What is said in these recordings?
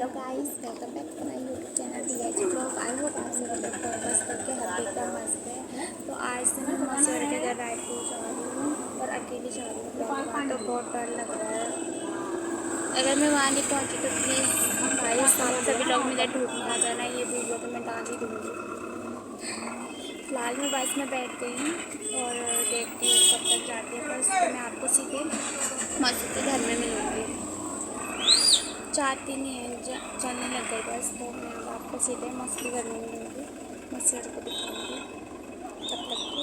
Hello guys, welcome back to my YouTube channel DH blog. I hope आप सभी लोग बस करके हर एकदम मस्त है। तो आज से मैं मौसी के घर राइड को जा रही हूँ और अकेली जा रही हूँ। वहाँ तो बहुत डर लग रहा है। अगर मैं वहाँ नहीं पहुँची तो प्लीज़ भाई आप सभी लोग मुझे ढूंढने आ जाना। ये वीडियो तो मैं डाल ही दूँगी। फिलहाल मैं बस में बैठ गई हूँ और देखती हूँ कब तक जाती है बस। तो मैं आपको सीधे मौसी के घर में मिलूँगी। चाहती नहीं है चलने लग गई बस। तो मैं आपको सीधे मौसी के घर में मिलूँगी, मौसी को दिखाऊँगी। तब तक के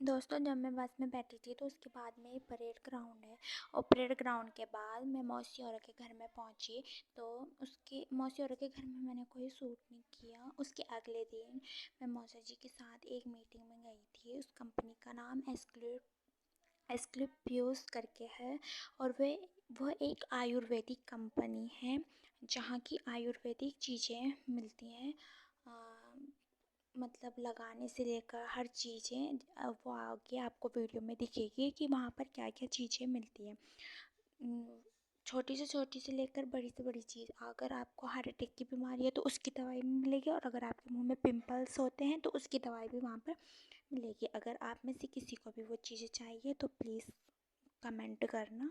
दोस्तों, जब मैं बस में बैठी थी तो उसके बाद में परेड ग्राउंड है और परेड ग्राउंड के बाद मैं मौसी औरा के घर में पहुंची। तो उसके मौसी औरा के घर में मैंने कोई सूट नहीं किया। उसके अगले दिन मैं मौसा जी के साथ एक मीटिंग में गई थी। उस कंपनी का नाम एस्क्लेपियोस करके है और वह एक आयुर्वेदिक कंपनी है जहाँ की आयुर्वेदिक चीज़ें मिलती हैं। मतलब लगाने से लेकर हर चीज़ें वो आगे आपको वीडियो में दिखेगी कि वहाँ पर क्या क्या चीज़ें मिलती हैं। छोटी से लेकर बड़ी से बड़ी चीज़। अगर आपको हार्ट अटैक की बीमारी है तो उसकी दवाई भी मिलेगी, और अगर आपके मुंह में पिंपल्स होते हैं तो उसकी दवाई भी वहाँ पर मिलेगी। अगर आप में से किसी को भी वो चीज़ें चाहिए तो प्लीज़ कमेंट करना।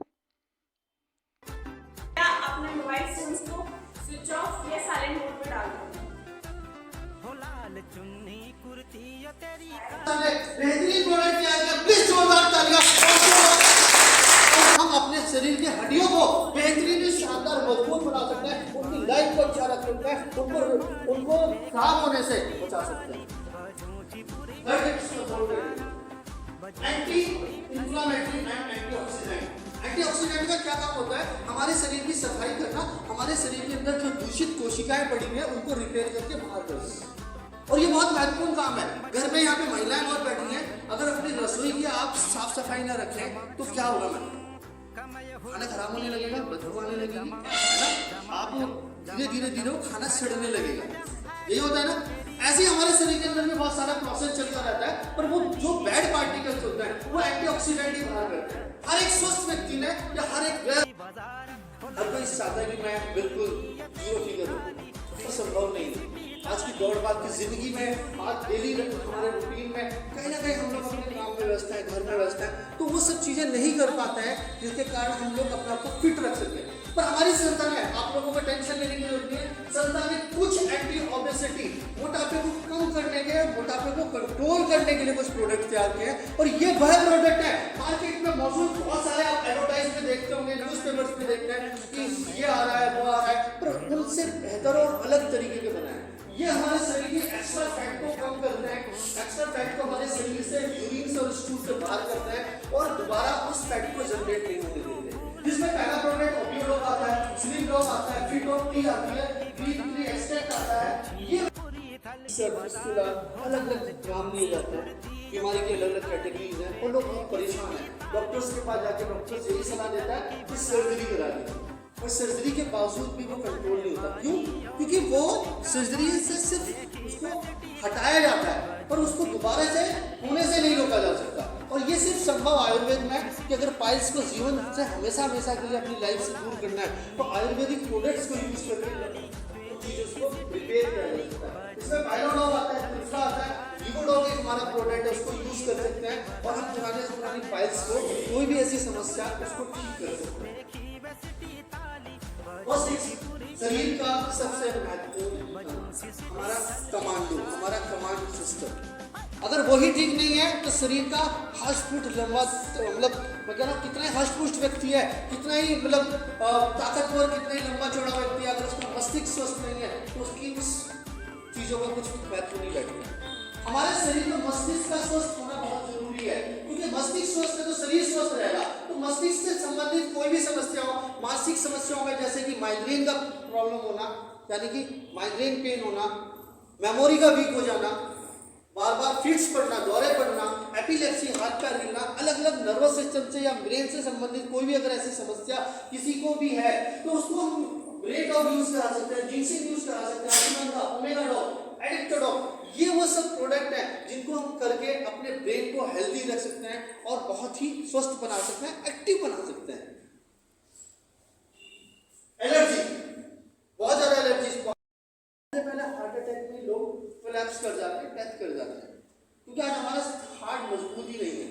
या अपने मोबाइल फोन्स को स्विच ऑफ या साइलेंट मोड पे डाल दो। बेहतरीन प्रोडक्ट तैयार किया, प्लीज जोरदार तालियां। हम अपने शरीर की हड्डियों को बेहतरीन शानदार मजबूत बना सकते हैं, उनकी लाइफ को अच्छा रख सकते हैं, उनको खराब होने से बचा सकते हैं। Anti inflammatory and antioxidant. Antioxidant का क्या काम होता है? हमारे शरीर की सफाई करना, हमारे शरीर के अंदर जो दूषित कोशिकाएं पड़ी हुई है उनको रिपेयर करके बाहर कर देना। और ये बहुत महत्वपूर्ण काम है। घर में यहाँ पे महिलाएं बहुत बैठी हैं, अगर अपनी रसोई की आप साफ सफाई ना रखें तो क्या होगा? खाना खराब होने लगेगा, बदबू आने लगेगी, है ना? आप धीरे धीरे वो खाना सड़ने लगेगा। यही होता है ना? ऐसे ही हमारे शरीर के अंदर में बहुत सारा प्रोसेस चलता रहता है, पर वो जो बैड पार्टिकल्स होते हैं वो एंटीऑक्सीडेंट ही बाहर करते हैं। हर एक स्वस्थ व्यक्ति ने या हर कोई चाहता है कि मैं बिल्कुल जीरो फिगर हूँ, तो संभव नहीं है। आज की दौड़ भाग की जिंदगी में, आज डेली हमारे रूटीन में कहीं ना कहीं हम लोग अपने काम में व्यस्त हैं, घर में व्यस्त हैं, तो वो सब चीज़ें नहीं कर पाते हैं जिसके कारण हम लोग अपने आप को फिट रख सकें। पर हमारी संस्था में आप लोगों को टेंशन लेने की जरूरत नहीं है। संस्था ने कुछ एंटी ओबेसिटी, मोटापे को कम करने के, मोटापे को कंट्रोल करने के लिए कुछ प्रोडक्ट तैयार किए हैं, और ये वह प्रोडक्ट है मार्केट में मौजूद। बहुत सारे आप एडवर्टाइज में देखते होंगे, न्यूज़पेपर्स में देखते हैं कि ये आ रहा है, वो आ रहा है, पर उनसे बेहतर और अलग तरीके के बनाए। ये हमारे शरीर की एक्स्ट्रा फैट को कम करते हैं, एक्स्ट्रा फैट को हमारे शरीर से, यूरिन से और स्टूल से बाहर करते हैं और दोबारा उस फैट को जनरेट नहीं होने देते। जिसमें पहला प्रोडक्ट ओपियोलोग आता है, स्लिम ग्रोथ आता है, फिटोन टी आती है, B3 एक्सट्रैक्ट आता है। ये अलग अलग नाम दिए जाते हैं, बीमारी की अलग अलग कैटेगरीज हैं, और लोग बहुत परेशान हैं। डॉक्टर्स के पास जाके डॉक्टर्स यही सलाह देता है कि सर्जरी करा लीजिए, और सर्जरी के बावजूद भी वो कंट्रोल नहीं होता। क्यों? क्योंकि वो सर्जरी से सिर्फ उसको हटाया जाता है, पर उसको दोबारा से होने से नहीं रोका जा सकता। और ये सिर्फ संभव आयुर्वेद में कि अगर पाइल्स को जीवन से हमेशा के लिए अपनी लाइफ से दूर करना है तो आयुर्वेदिक प्रोडक्ट्स को यूज करके उसको रिपेयर किया जा सकता है। इसमें पाइलोडॉल आता है, ट्रिफ्ला आता है, लीवोडॉल एक हमारा प्रोडक्ट है, उसको यूज कर सकते हैं और हम पुरानी पाइल्स को, कोई भी ऐसी समस्या उसको ठीक कर सकते हैं। शरीर का सबसे महत्वपूर्ण हमारा कमांड सिस्टम, अगर वही ठीक नहीं है तो शरीर का हष्ट पुष्ट लंबा, मतलब मैं कह रहा हूँ कितना ही हष्ट पुष्ट व्यक्ति है, कितना ही मतलब ताकतवर, कितना ही लंबा चौड़ा व्यक्ति है, अगर उसका मस्तिष्क स्वस्थ नहीं है तो उसकी उस चीज़ों का कुछ महत्व नहीं बैठेगा। हमारे शरीर में मस्तिष्क का स्वस्थ होना बहुत जरूरी है, क्योंकि मस्तिष्क स्वस्थ है तो शरीर स्वस्थ रहेगा। तो मस्तिष्क से संबंधित कोई भी समस्या हो, मानसिक समस्याओं में जैसे कि माइग्रेन का प्रॉब्लम होना, यानी कि माइग्रेन पेन होना, मेमोरी का वीक हो जाना, बार बार फिट्स पड़ना, दौरे पड़ना, एपिलेप्सी, हाथ पैर हिलना, अलग अलग नर्वस सिस्टम से या ब्रेन से संबंधित कोई भी अगर ऐसी समस्या किसी को भी है तो उसको हम ब्रेक आउट यूज करा सकते हैं, जिंक्सिंग यूज करा सकते हैं, अश्वगंधा, ओमेगाडॉल, एडिक्टोडॉल, ये वो सब प्रोडक्ट हैं जिनको हम करके अपने ब्रेन को हेल्दी रख सकते हैं और बहुत ही स्वस्थ बना सकते हैं, एक्टिव बना सकते हैं। एलर्जी, बहुत ज्यादा एलर्जी, पहले हार्ट अटैक में लोग कोलैप्स कर जाते हैं, डेथ कर जाते हैं, क्योंकि आज हमारा हार्ट मजबूत ही नहीं है।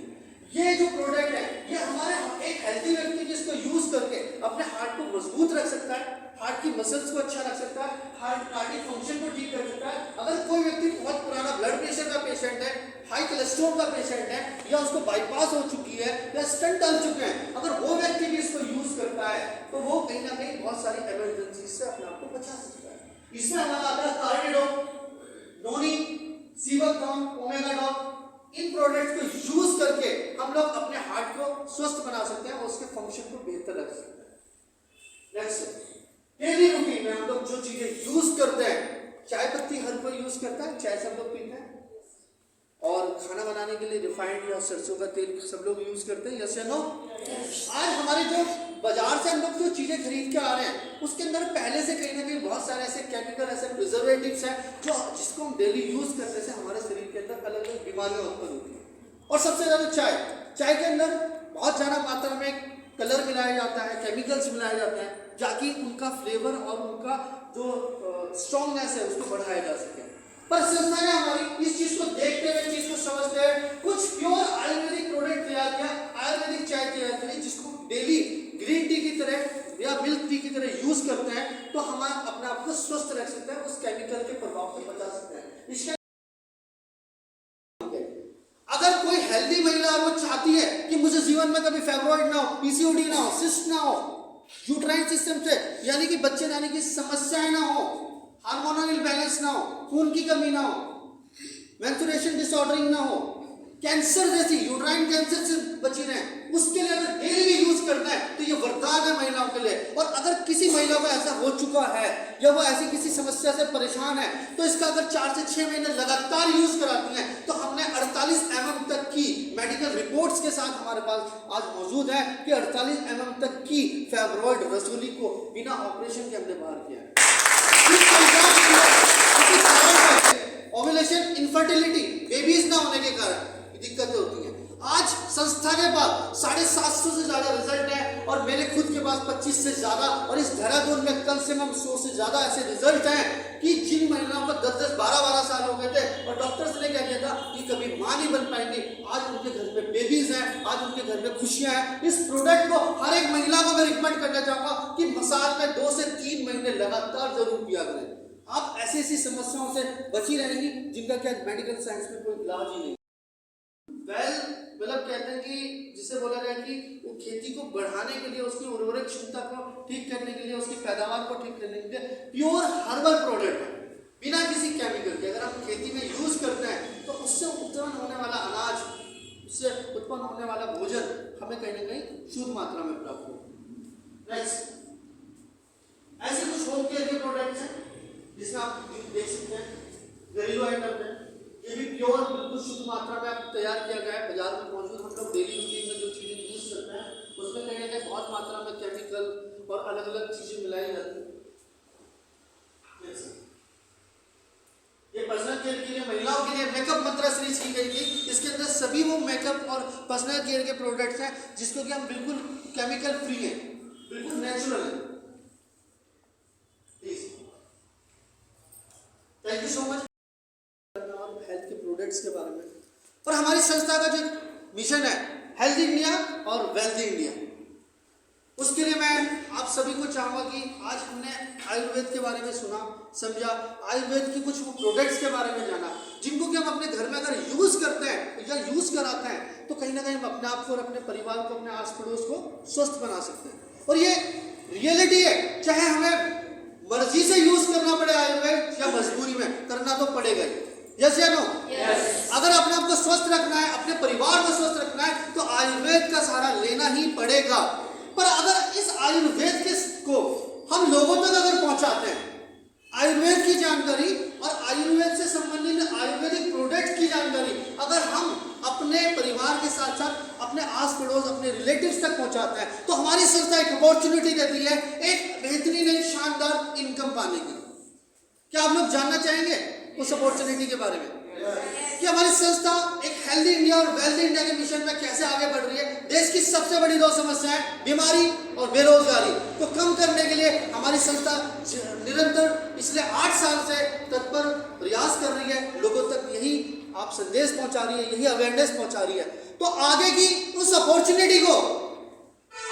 ये जो प्रोडक्ट है ये हमारे एक हेल्दी व्यक्ति जिसको यूज करके अपने हार्ट को मजबूत रख सकता है, हार्ट की मसल्स को अच्छा रख सकता है, हार्ट कार्डिक फंक्शन को ठीक कर सकता है। अगर कोई व्यक्ति बहुत पुराना ब्लड प्रेशर का पेशेंट है, हाई कोलेस्ट्रॉल का पेशेंट है, या उसको बाईपास हो चुकी है या स्टंट डाल चुके हैं, अगर वो व्यक्ति भी इसको यूज करता है तो वो कहीं ना कहीं बहुत सारी इमरजेंसी से अपने आप को बचा सकता है। इसमें हमारा आता है कार्डिडॉल, नोनी, सीवकॉम, ओमेगाडॉल, इन प्रोडक्ट्स को यूज करके हम लोग अपने हार्ट को स्वस्थ बना सकते हैं और उसके फंक्शन को बेहतर रख सकते हैं। नेक्स्ट, डेली रूटीन में हम लोग जो चीजें यूज करते हैं, चाय पत्ती हर कोई यूज करता है, चाय सब लोग पीते हैं, और खाना बनाने के लिए रिफाइंड या सरसों का तेल सब लोग यूज करते हैं, यस या नो? आज हमारे जो बाजार से हम लोग जो चीजें खरीद के आ रहे हैं उसके अंदर पहले से कहीं ना कहीं बहुत सारे ऐसे केमिकल, ऐसे प्रिजर्वेटिव्स हैं जो जिसको हम डेली यूज करने से हमारे शरीर के अंदर अलग अलग बीमारियां उत्पन्न होती हैं। और सबसे ज्यादा चाय के अंदर बहुत ज्यादा मात्रा में कलर मिलाया जाता है, केमिकल्स मिलाए जाते हैं, ताकि उनका फ्लेवर और उनका जो स्ट्रॉन्गनेस है उसको बढ़ाया जा सके। पर संस्था ने हमारी इस चीज को देखते हुए, चीज को समझते हुए कुछ प्योर आयुर्वेदिक प्रोडक्ट तैयार किया, आयुर्वेदिक चाय तैयार की, जिसको डेली ग्रीन टी की तरह या मिल्क टी की तरह यूज करते हैं तो हम अपने आप को स्वस्थ रख सकते हैं, उस केमिकल के प्रभाव से बचा सकते हैं। इसके अगर कोई हेल्दी महिला वो चाहती है कि मुझे जीवन में कभी फाइब्रॉइड ना हो, पीसीओडी ना हो, सिस्ट ना हो, यूट्राइन सिस्टम से यानी कि बच्चे लाने की समस्याएं ना हो, हार्मोनल इम्बैलेंस ना हो, खून की कमी ना हो, मेंस्ट्रुएशन डिसऑर्डरिंग ना हो, कैंसर जैसी यूट्राइन कैंसर से बची रहे, उसके लिए अगर डेली यूज करना है तो ये वरदान है महिलाओं के लिए। और अगर किसी महिला को ऐसा हो चुका है या वो ऐसी किसी समस्या से परेशान है तो इसका अगर 4 से 6 महीने लगातार यूज कराती हैं तो हमने 48 mm तक की मेडिकल रिपोर्ट्स के साथ हमारे पास आज मौजूद है कि 48 mm तक की फाइब्रॉइड रसोली को बिना ऑपरेशन के हमने बाहर किया है। ओव्यूलेशन इनफर्टिलिटी, बेबीज ना होने के कारण दिक्कतें होती हैं। आज संस्था के पास 750 से ज्यादा रिजल्ट है और मेरे खुद के पास 25 से ज्यादा, और इस देहरादून में कम से कम 100 से ज्यादा ऐसे रिजल्ट हैं कि जिन महिलाओं को 10-10, 12-12 साल हो गए थे और डॉक्टर्स ने क्या किया था कि कभी मां नहीं बन पाएंगी, आज उनके घर में बेबीज हैं, आज उनके घर में खुशियां हैं। इस प्रोडक्ट को हर एक महिला को मैं रिकमेंड करना चाहूंगा कि मसाज में 2 से 3 महीने लगातार जरूर किया करें। आप ऐसी ऐसी समस्याओं से बची रहेंगी जिनका क्या मेडिकल साइंस में कोई इलाज ही नहीं। मतलब कहते हैं कि जिसे बोला जाए कि वो खेती को बढ़ाने के लिए, उसकी उर्वरक क्षमता को ठीक करने के लिए, उसकी पैदावार को ठीक करने के लिए प्योर हर्बल प्रोडक्ट है, बिना किसी केमिकल के। अगर हम खेती में यूज करते हैं तो उससे उत्पन्न होने वाला अनाज, उससे उत्पन्न होने वाला भोजन हमें कहीं ना कहीं शुद्ध मात्रा में प्राप्त हो। नेक्स्ट, ऐसे कुछ होम केयर के प्रोडक्ट्स हैं जिसमें आप देख सकते हैं घरेलू आइटम है, ये भी प्योर बिल्कुल शुद्ध मात्रा में आप तैयार किया गया है, बाजार में मौजूद। हम लोग डेली रूटीन में जो चीजें यूज करते हैं उसमें कहीं ना कहीं बहुत मात्रा में केमिकल और अलग अलग चीजें मिलाई जाती हैं। ये पर्सनल केयर के लिए, महिलाओं के लिए मेकअप मंत्रा सीरीज की गई थी। इसके अंदर सभी वो मेकअप और पर्सनल केयर के प्रोडक्ट्स हैं जिसको कि हम बिल्कुल केमिकल फ्री है, बिल्कुल नेचुरल है। Thank you so much health के प्रोडक्ट्स के बारे में। और हमारी संस्था का जो मिशन है हेल्थ इंडिया और वेल्थ इंडिया, उसके लिए मैं आप सभी को चाहूँगा कि आज हमने आयुर्वेद के बारे में सुना, समझा, आयुर्वेद की कुछ प्रोडक्ट्स के बारे में जाना, जिनको कि हम अपने घर में अगर यूज़ करते हैं या यूज़ कराते हैं तो कहीं ना कहीं हम अपने आप को और अपने परिवार को, अपने आस पड़ोस को स्वस्थ बना सकते हैं। और ये रियलिटी है, चाहे हमें मर्जी से यूज करना पड़े आयुर्वेद या मजबूरी में, करना तो पड़ेगा ही। यस या नो? अगर अपने आप को स्वस्थ रखना है, अपने परिवार को स्वस्थ रखना है तो आयुर्वेद का सहारा लेना ही पड़ेगा। पर अगर इस आयुर्वेद को हम लोगों तक अगर पहुंचाते हैं, आयुर्वेद की जानकारी और आयुर्वेद से संबंधित आयुर्वेदिक प्रोडक्ट की जानकारी अगर हम अपने परिवार के साथ साथ अपने आस पड़ोस अपने रिलेटिव्स तक पहुंचाते हैं तो हमारी संस्था एक अपॉर्चुनिटी देती है एक बेहतरीन एक शानदार इनकम पाने की। क्या आप लोग जानना चाहेंगे उस अपॉर्चुनिटी के बारे में कि हमारी संस्था एक हेल्दी इंडिया और वेल्दी इंडिया के मिशन में कैसे आगे बढ़ रही है? देश की सबसे बड़ी दो समस्याएं बीमारी और बेरोजगारी को कम करने के लिए हमारी संस्था निरंतर पिछले 8 साल से तत्पर प्रयास कर रही है। लोगों तक यही आप संदेश पहुंचा रही है, यही अवेयरनेस पहुंचा रही है। तो आगे की उस अपॉर्चुनिटी को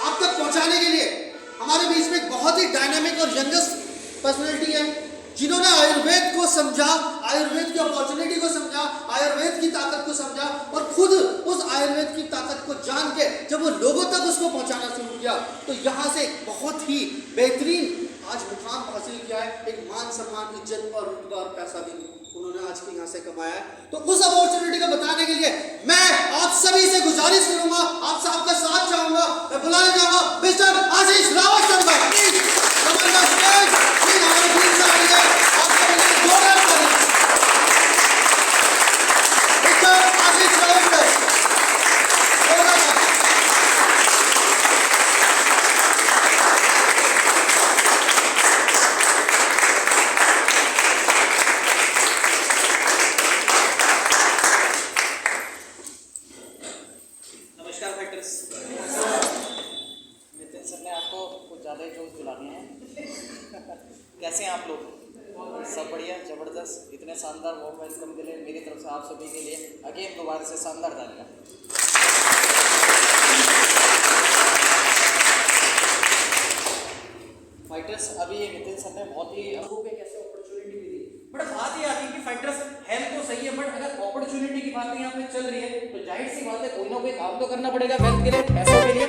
आप तक पहुंचाने के लिए हमारे बीच में एक बहुत ही डायनामिक और यंगेस्ट पर्सनैलिटी है जिन्होंने आयुर्वेद को समझा, आयुर्वेद की अपॉर्चुनिटी को समझा, आयुर्वेद की ताकत को समझा और खुद उस आयुर्वेद की ताकत को जान के जब वो लोगों तक उसको पहुंचाना शुरू किया तो यहाँ से बहुत ही बेहतरीन आज मुकाम हासिल किया है। एक मान सम्मान इज्जत और रुतबा और पैसा भी उन्होंने आज के यहाँ से कमाया है। तो उस अपॉर्चुनिटी को बताने के लिए मैं आप सभी से गुजारिश करूंगा, आप सबका साथ चाहूंगा, मैं बुलाने जाऊंगा मिस्टर आशीष रावत सर का। प्लीज जबरदस्त स्टेज प्लीज हमारे बीच से आइए, आप सभी ने जोरदार ताली। मिस्टर आशीष रावत सर कैसे हैं आप लोग? सब बढ़िया, जबरदस्त। इतने शानदार वार्म वेलकम के लिए मेरी तरफ से आप सभी के लिए अगेन दोबारा से शानदार तालियां। फाइटर्स अभी ये नितिन सर ने बहुत ही कैसे अपॉर्चुनिटी भी दी, बट बात ये आती है कि फाइटर्स हेल्थ तो सही है बट अगर अपॉर्चुनिटी की बात यहाँ पे चल रही है तो जाहिर सी बात है कोई ना कोई काम तो करना पड़ेगा वेल्थ के लिए, पैसों के लिए।